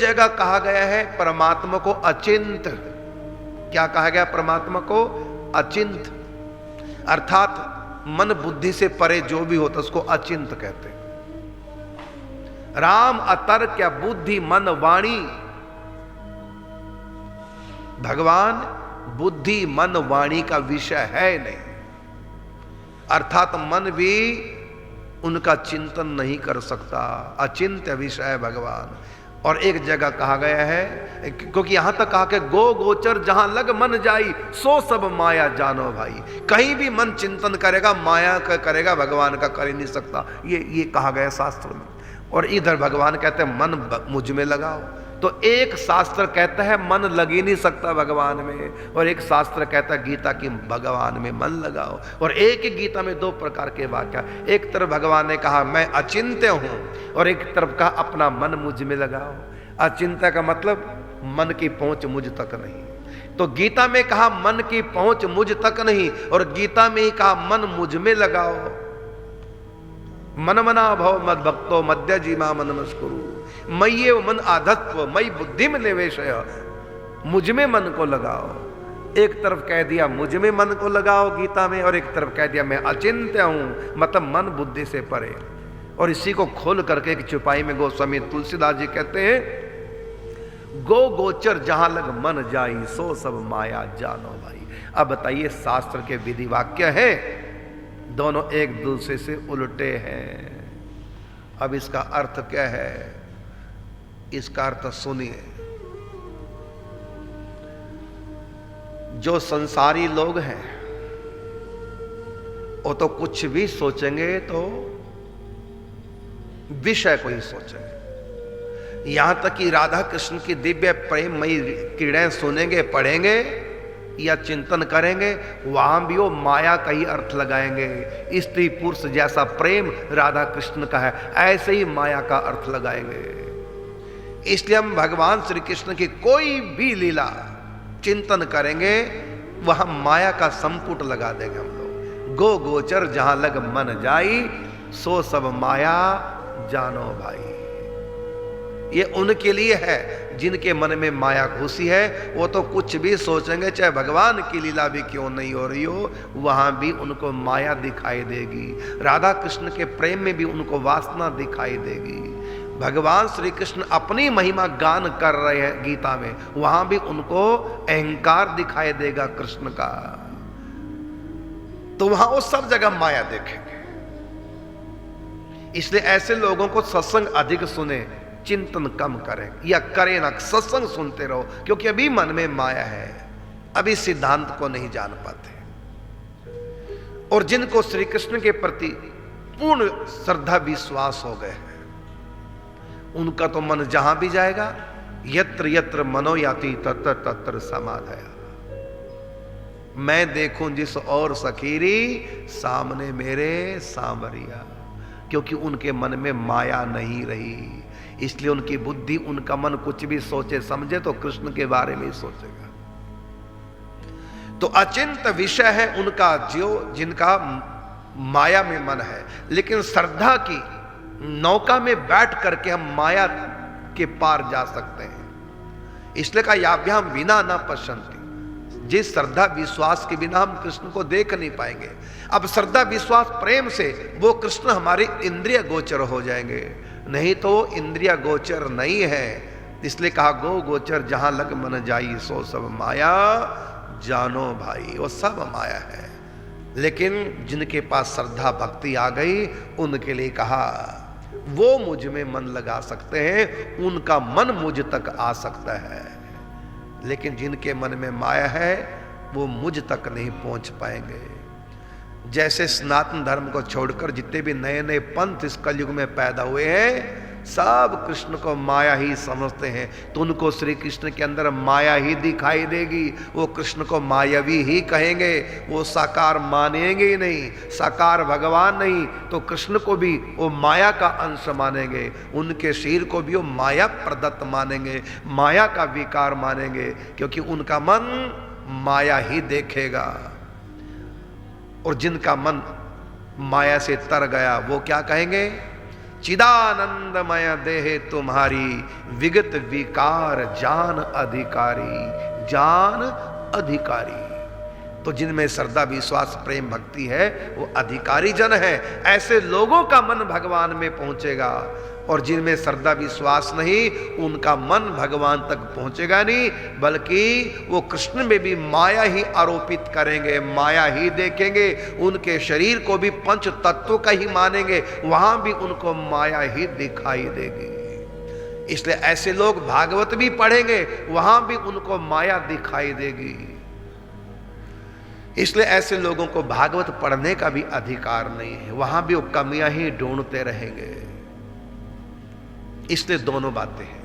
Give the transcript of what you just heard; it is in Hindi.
जगह कहा गया है परमात्मा को अचिंत। क्या कहा गया परमात्मा को? अचिंत। अर्थात मन बुद्धि से परे जो भी होता उसको अचिंत कहते हैं। राम अतर्क या बुद्धि मन वाणी। भगवान बुद्धि मन वाणी का विषय है नहीं, अर्थात मन भी उनका चिंतन नहीं कर सकता, अचिंत्य विषय है भगवान। और एक जगह कहा गया है, क्योंकि यहां तक कहा कि गो गोचर जहां लग मन जाई सो सब माया जानो भाई। कहीं भी मन चिंतन करेगा माया का करेगा, भगवान का कर ही नहीं सकता। ये कहा गया शास्त्र में। और इधर भगवान कहते हैं मन मुझ में लगाओ। तो एक शास्त्र कहता है मन लग ही नहीं सकता भगवान में, और एक शास्त्र कहता है गीता की भगवान में मन लगाओ। और एक ही गीता में दो प्रकार के वाक्य, एक तरफ भगवान ने कहा मैं अचिंत्य हूं, और एक तरफ कहा अपना मन मुझ में लगाओ। अचिंत्य का मतलब मन की पहुंच मुझ तक नहीं। तो गीता में कहा मन की पहुंच मुझ तक नहीं, और गीता में ही कहा मन मुझ में लगाओ। मन मना भव मद भक्तो मध्य जीमा मन मस्कुरु मय्ये मन आधत्व मई बुद्धि में निवेशय। मुझ में मन को लगाओ। एक तरफ कह दिया मुझ में मन को लगाओ गीता में, और एक तरफ कह दिया मैं अचिंत्य हूं, मतलब मन बुद्धि से परे। और इसी को खोल करके एक चुपाई में गोस्वामी तुलसीदास जी कहते हैं गो गोचर जहां लग मन जाई सो सब माया जानो भाई। अब बताइए शास्त्र के विधि वाक्य है, दोनों एक दूसरे से उल्टे हैं। अब इसका अर्थ क्या है? इसका अर्थ सुनिए। जो संसारी लोग हैं वो तो कुछ भी सोचेंगे तो विषय को ही सोचेंगे। यहां तक कि राधा कृष्ण की दिव्य प्रेममयी किरणें सुनेंगे, पढ़ेंगे या चिंतन करेंगे, वहां भी वो माया का ही अर्थ लगाएंगे। स्त्री पुरुष जैसा प्रेम राधा कृष्ण का है, ऐसे ही माया का अर्थ लगाएंगे। इसलिए हम भगवान श्री कृष्ण की कोई भी लीला चिंतन करेंगे वहां माया का संपुट लगा देंगे हम लोग। गो गोचर जहां लग मन जाई सो सब माया जानो भाई। ये उनके लिए है जिनके मन में माया घुसी है, वो तो कुछ भी सोचेंगे, चाहे भगवान की लीला भी क्यों नहीं हो रही हो, वहां भी उनको माया दिखाई देगी। राधा कृष्ण के प्रेम में भी उनको वासना दिखाई देगी। भगवान श्री कृष्ण अपनी महिमा गान कर रहे हैं गीता में, वहां भी उनको अहंकार दिखाई देगा कृष्ण का। तो वहां वो सब जगह माया देखेंगे। इसलिए ऐसे लोगों को सत्संग अधिक सुने, चिंतन कम करें, या करें ना, सत्संग सुनते रहो, क्योंकि अभी मन में माया है, अभी सिद्धांत को नहीं जान पाते। और जिनको श्री कृष्ण के प्रति पूर्ण श्रद्धा विश्वास हो गए हैं, उनका तो मन जहां भी जाएगा यत्र यत्र मनो याति तत्र तत्र समाधया। मैं देखूं जिस और सखीरी सामने मेरे सांवरिया, क्योंकि उनके मन में माया नहीं रही। इसलिए उनकी बुद्धि, उनका मन कुछ भी सोचे समझे तो कृष्ण के बारे में ही सोचेगा। तो अचिंत विषय है उनका, जो जिनका माया में मन है। लेकिन श्रद्धा की नौका में बैठ करके हम माया के पार जा सकते हैं। इसलिए का याभ्याम बिना न पश्यन्ति, जिस श्रद्धा विश्वास के बिना हम कृष्ण को देख नहीं पाएंगे। अब श्रद्धा विश्वास प्रेम से वो कृष्ण हमारे इंद्रिय गोचर हो जाएंगे, नहीं तो वो इंद्रिय गोचर नहीं है। इसलिए कहा गो गोचर जहां लग मन जाई सो सब माया जानो भाई, वो सब माया है। लेकिन जिनके पास श्रद्धा भक्ति आ गई उनके लिए कहा वो मुझ में मन लगा सकते हैं, उनका मन मुझ तक आ सकता है। लेकिन जिनके मन में माया है वो मुझ तक नहीं पहुंच पाएंगे। जैसे सनातन धर्म को छोड़कर जितने भी नए नए पंथ इस कलयुग में पैदा हुए हैं, सब कृष्ण को माया ही समझते हैं। तो उनको श्री कृष्ण के अंदर माया ही दिखाई देगी, वो कृष्ण को मायावी ही कहेंगे, वो साकार मानेंगे ही नहीं। साकार भगवान नहीं तो कृष्ण को भी वो माया का अंश मानेंगे, उनके शरीर को भी वो माया प्रदत्त मानेंगे, माया का विकार मानेंगे, क्योंकि उनका मन माया ही देखेगा। और जिनका मन माया से तर गया वो क्या कहेंगे? चिदानंदमय देह तुम्हारी, विगत विकार जान अधिकारी, जान अधिकारी। तो जिनमें श्रद्धा विश्वास प्रेम भक्ति है वो अधिकारी जन है। ऐसे लोगों का मन भगवान में पहुंचेगा। और जिनमें श्रद्धा विश्वास नहीं, उनका मन भगवान तक पहुंचेगा नहीं, बल्कि वो कृष्ण में भी माया ही आरोपित करेंगे, माया ही देखेंगे। उनके शरीर को भी पंच तत्वों का ही मानेंगे, वहां भी उनको माया ही दिखाई देगी। इसलिए ऐसे लोग भागवत भी पढ़ेंगे, वहां भी उनको माया दिखाई देगी। इसलिए ऐसे लोगों को भागवत पढ़ने का भी अधिकार नहीं है, वहां भी वो कमियां ही ढूंढते रहेंगे। इसलिए दोनों बातें हैं।